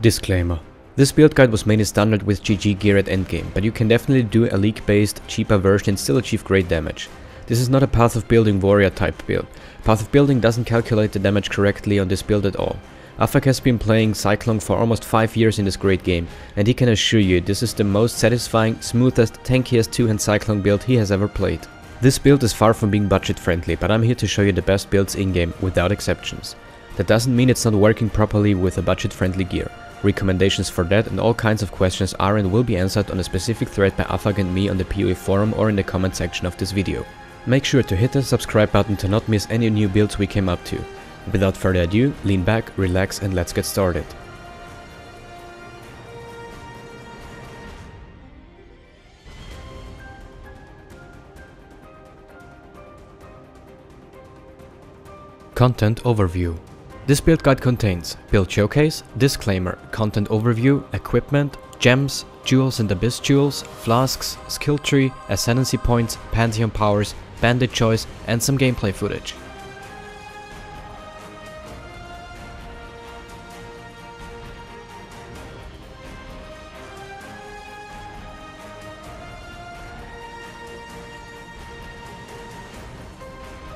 Disclaimer. This build guide was mainly standard with GG gear at endgame, but you can definitely do a league-based, cheaper version and still achieve great damage. This is not a Path of Building warrior type build. Path of Building doesn't calculate the damage correctly on this build at all. AhFack has been playing Cyclone for almost 5 years in this great game, and he can assure you this is the most satisfying, smoothest, tankiest two-hand Cyclone build he has ever played. This build is far from being budget friendly, but I'm here to show you the best builds in-game, without exceptions. That doesn't mean it's not working properly with a budget friendly gear. Recommendations for that and all kinds of questions are and will be answered on a specific thread by AhFack and me on the PoE forum or in the comment section of this video. Make sure to hit the subscribe button to not miss any new builds we came up to. Without further ado, lean back, relax and let's get started. Content Overview. This build guide contains build showcase, disclaimer, content overview, equipment, gems, jewels and abyss jewels, flasks, skill tree, ascendancy points, Pantheon Powers, Bandit Choice and some gameplay footage.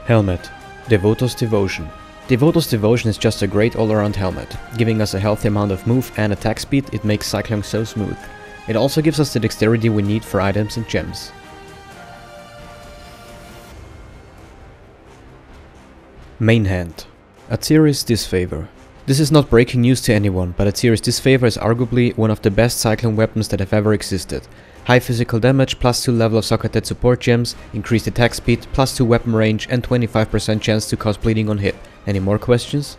Helmet. Devoto's Devotion. Devoto's Devotion is just a great all-around helmet, giving us a healthy amount of move and attack speed. It makes cycling so smooth. It also gives us the dexterity we need for items and gems. Main hand. Atziri's Disfavor. This is not breaking news to anyone, but Atziri's Disfavor is arguably one of the best cycling weapons that have ever existed. High physical damage, +2 level of socketed support gems, increased attack speed, +2 weapon range and 25% chance to cause bleeding on hit. Any more questions?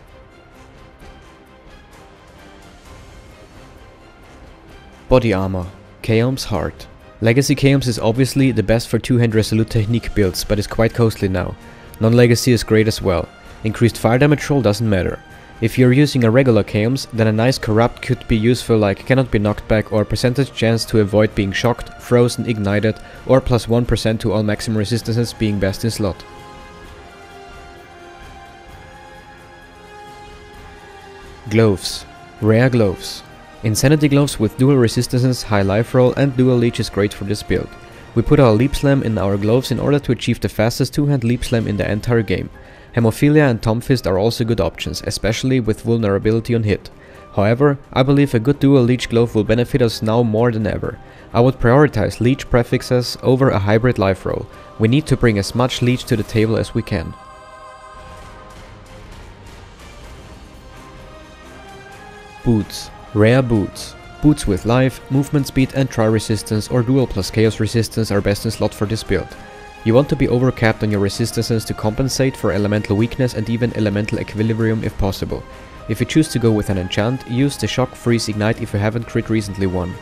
Body Armor. Chaos Heart. Legacy Chaos is obviously the best for two-hand resolute technique builds, but is quite costly now. Non-legacy is great as well. Increased fire damage roll doesn't matter. If you're using a regular Chaos, then a nice corrupt could be useful, like cannot be knocked back or percentage chance to avoid being shocked, frozen, ignited, or +1% to all maximum resistances being best in slot. Gloves. Rare Gloves. Insanity Gloves with dual resistances, high life roll and dual leech is great for this build. We put our leap slam in our gloves in order to achieve the fastest two-hand leap slam in the entire game. Hemophilia and Tom Fist are also good options, especially with vulnerability on hit. However, I believe a good dual leech glove will benefit us now more than ever. I would prioritize leech prefixes over a hybrid life roll. We need to bring as much leech to the table as we can. Boots. Rare Boots. Boots with life, movement speed and tri resistance or dual plus chaos resistance are best in slot for this build. You want to be overcapped on your resistances to compensate for elemental weakness and even elemental equilibrium if possible. If you choose to go with an enchant, use the shock, freeze, ignite if you haven't crit recently won.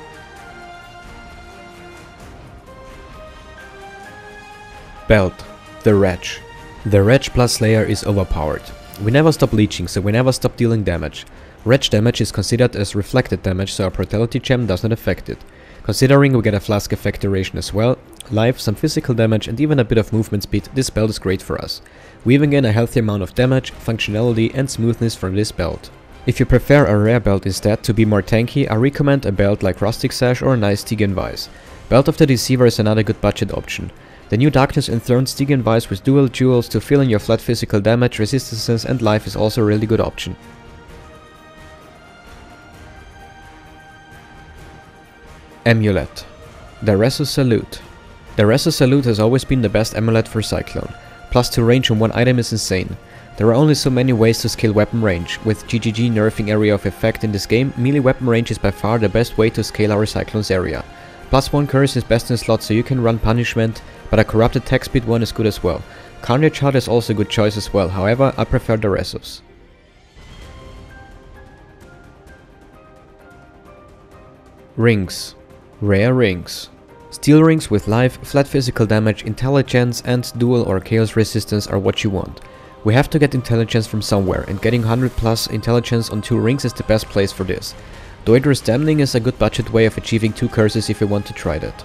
Belt. The Retch. The Retch plus Slayer is overpowered. We never stop leeching, so we never stop dealing damage. Retch damage is considered as reflected damage, so our brutality gem doesn't affect it. Considering we get a flask effect duration as well, life, some physical damage and even a bit of movement speed, this belt is great for us. We even gain a healthy amount of damage, functionality and smoothness from this belt. If you prefer a rare belt instead to be more tanky, I recommend a belt like Rustic Sash or a nice Stygian Vise. Belt of the Deceiver is another good budget option. The new Darkness Enthroned Stygian Vise with dual jewels to fill in your flat physical damage, resistances and life is also a really good option. Amulet. The Resus Salute. The Resus Salute has always been the best amulet for Cyclone. +2 range on one item is insane. There are only so many ways to scale weapon range. With GGG nerfing area of effect in this game, melee weapon range is by far the best way to scale our Cyclone's area. +1 curse is best in slot, so you can run punishment, but a corrupted attack speed one is good as well. Carnage Heart is also a good choice as well, however I prefer the Resus. Rings. Rare Rings. Steel rings with life, flat physical damage, intelligence and dual or chaos resistance are what you want. We have to get intelligence from somewhere, and getting 100+ intelligence on 2 rings is the best place for this. Doidrous Damning is a good budget way of achieving 2 curses if you want to try that.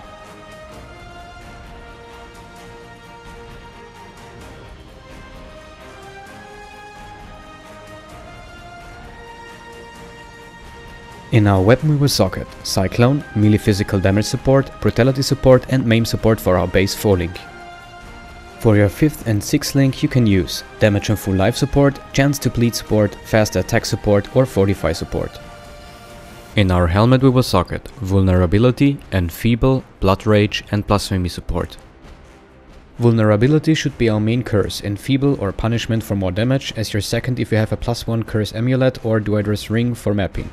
In our weapon we will socket Cyclone, melee physical damage support, brutality support and maim support for our base 4 link. For your 5th and 6th link you can use damage on full life support, chance to bleed support, faster attack support or fortify support. In our helmet we will socket vulnerability, enfeeble, blood rage and blasphemy support. Vulnerability should be our main curse, enfeeble or punishment for more damage as your second if you have a +1 curse amulet or Duider's ring for mapping.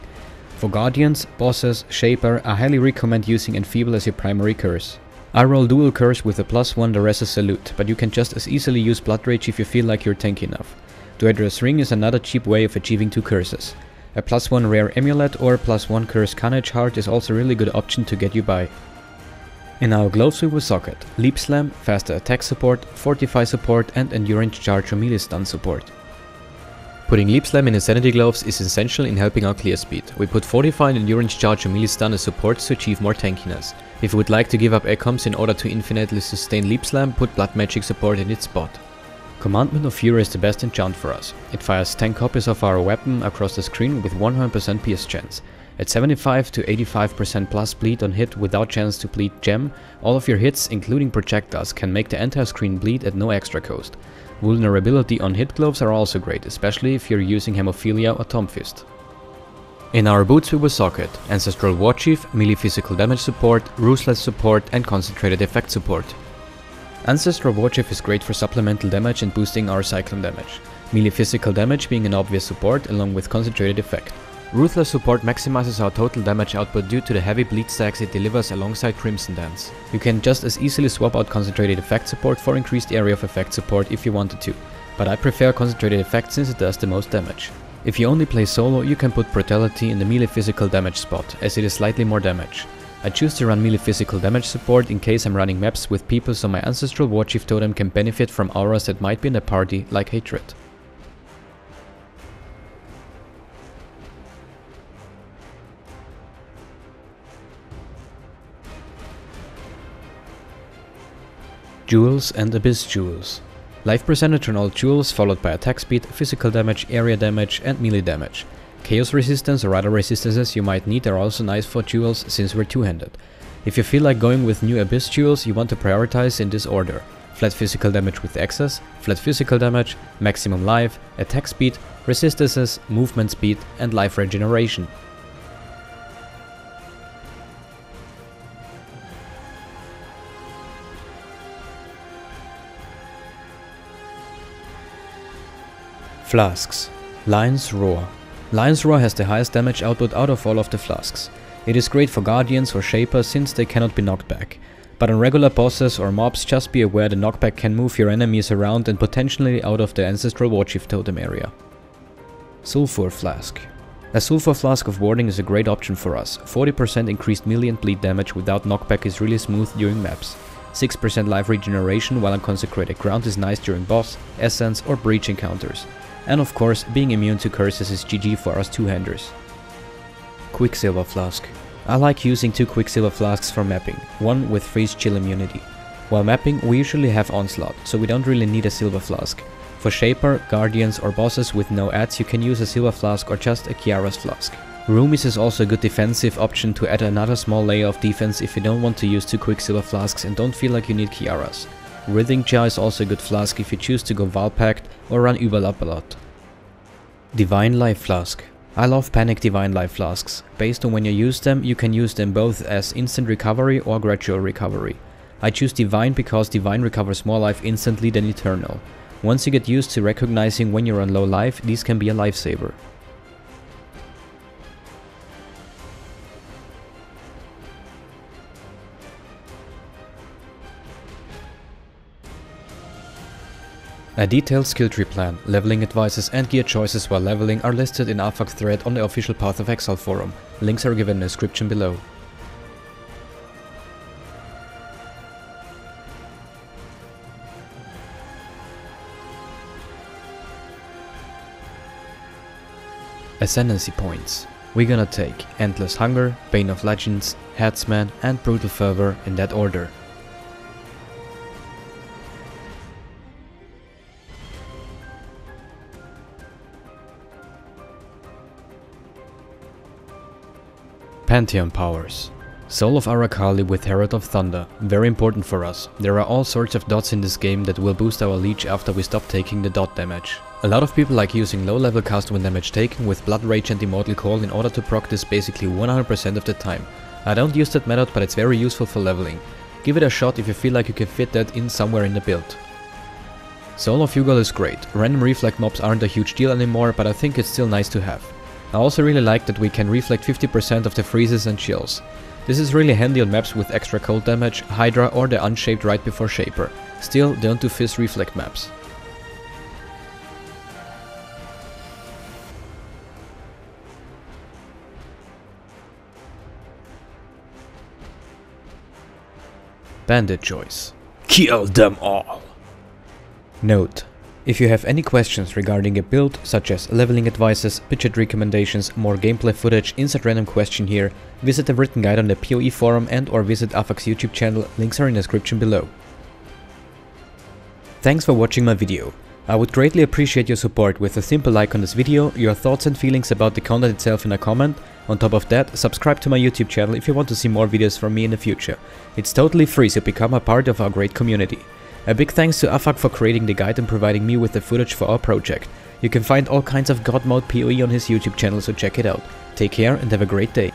For guardians, bosses, shaper, I highly recommend using enfeeble as your primary curse. I roll dual curse with a +1 Duressa salute, but you can just as easily use blood rage if you feel like you're tanky enough. Duider's ring is another cheap way of achieving 2 curses. A +1 rare amulet or +1 curse carnage heart is also a really good option to get you by. In our gloves we will socket leap slam, faster attack support, fortify support and endurance charge or melee stun support. Putting leap slam in insanity gloves is essential in helping our clear speed. We put fortify and endurance charge or melee stun as supports to achieve more tankiness. If you would like to give up ecoms in order to infinitely sustain leap slam, put blood magic support in its spot. Commandment of Fury is the best enchant for us. It fires 10 copies of our weapon across the screen with 100% pierce chance. At 75 to 85% plus bleed on hit without chance to bleed gem, all of your hits, including projectiles, can make the entire screen bleed at no extra cost. Vulnerability on hit gloves are also great, especially if you're using Hemophilia or Tom Fist. In our boots we will socket Ancestral Warchief, melee physical damage support, Ruthless support and concentrated effect support. Ancestral Warchief is great for supplemental damage and boosting our Cyclone damage. Melee physical damage being an obvious support along with concentrated effect. Ruthless support maximizes our total damage output due to the heavy bleed stacks it delivers alongside Crimson Dance. You can just as easily swap out concentrated effect support for increased area of effect support if you wanted to, but I prefer concentrated effect since it does the most damage. If you only play solo, you can put brutality in the melee physical damage spot, as it is slightly more damage. I choose to run melee physical damage support in case I'm running maps with people so my Ancestral Warchief totem can benefit from auras that might be in the party, like Hatred. Jewels and Abyss Jewels. Life percentage on all jewels followed by attack speed, physical damage, area damage and melee damage. Chaos resistance or other resistances you might need are also nice for jewels since we're two-handed. If you feel like going with new Abyss jewels you want to prioritize in this order: flat physical damage with excess, flat physical damage, maximum life, attack speed, resistances, movement speed and life regeneration. Flasks. Lion's Roar. Lion's Roar has the highest damage output out of all of the flasks. It is great for guardians or shapers since they cannot be knocked back. But on regular bosses or mobs just be aware the knockback can move your enemies around and potentially out of the Ancestral Warchief totem area. Sulfur Flask. A Sulfur Flask of warding is a great option for us. 40% increased melee and bleed damage without knockback is really smooth during maps. 6% life regeneration while on consecrated ground is nice during boss, essence or breach encounters. And of course, being immune to curses is GG for us two-handers. Quicksilver Flask. I like using 2 Quicksilver Flasks for mapping, one with freeze chill immunity. While mapping, we usually have Onslaught, so we don't really need a Silver Flask. For Shaper, Guardians or bosses with no adds you can use a Silver Flask or just a Kiara's Flask. Roomies is also a good defensive option to add another small layer of defense if you don't want to use 2 Quicksilver Flasks and don't feel like you need Kiara's. Writhing Jar is also a good flask if you choose to go Valpact or run Überlap a lot. Divine Life Flask. I love Panic Divine Life Flasks. Based on when you use them, you can use them both as instant recovery or gradual recovery. I choose Divine because Divine recovers more life instantly than Eternal. Once you get used to recognizing when you're on low life, these can be a lifesaver. A detailed skill tree plan, leveling advices and gear choices while leveling are listed in AhFack thread on the official Path of Exile forum. Links are given in the description below. Ascendancy Points. We're gonna take Endless Hunger, Bane of Legends, Headsman and Brutal Fervor in that order. Pantheon Powers. Soul of Arakali with Herald of Thunder, very important for us. There are all sorts of dots in this game that will boost our leech after we stop taking the dot damage. A lot of people like using low level cast when damage taken with Blood Rage and Immortal Call in order to proc this basically 100% of the time. I don't use that method, but it's very useful for leveling. Give it a shot if you feel like you can fit that in somewhere in the build. Soul of Yugal is great. Random reflect mobs aren't a huge deal anymore, but I think it's still nice to have. I also really like that we can reflect 50% of the freezes and chills. This is really handy on maps with extra cold damage, Hydra or the Unshaped right before Shaper. Still, don't do Fizz reflect maps. Bandit Choice. Kill them all! Note: if you have any questions regarding a build, such as leveling advices, budget recommendations, more gameplay footage, insert random question here, visit the written guide on the PoE forum and or visit AhFack's YouTube channel, links are in the description below. Thanks for watching my video. I would greatly appreciate your support with a simple like on this video, your thoughts and feelings about the content itself in a comment. On top of that, subscribe to my YouTube channel if you want to see more videos from me in the future. It's totally free, so become a part of our great community. A big thanks to AhFack for creating the guide and providing me with the footage for our project. You can find all kinds of God mode PoE on his YouTube channel, so check it out. Take care and have a great day.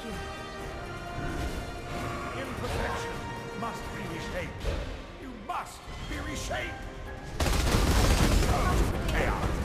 you. Imperfection must be reshaped. You must be reshaped. Chaos.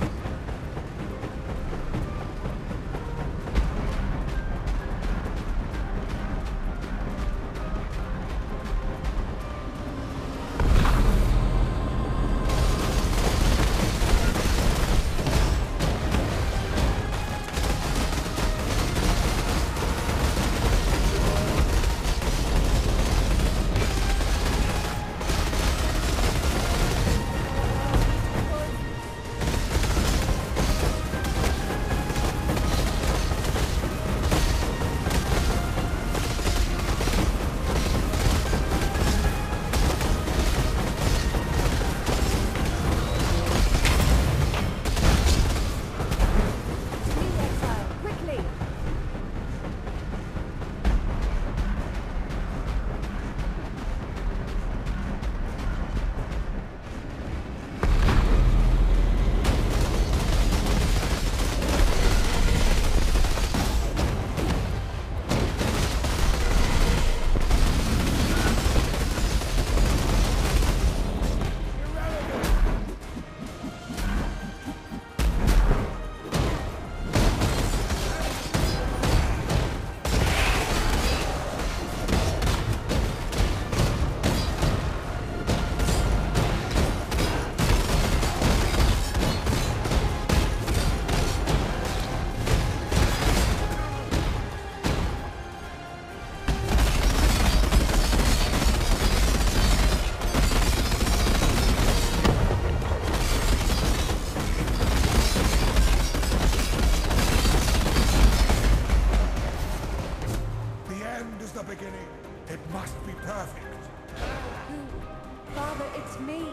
Father, it's me.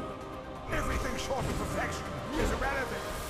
Everything short of perfection is irrelevant.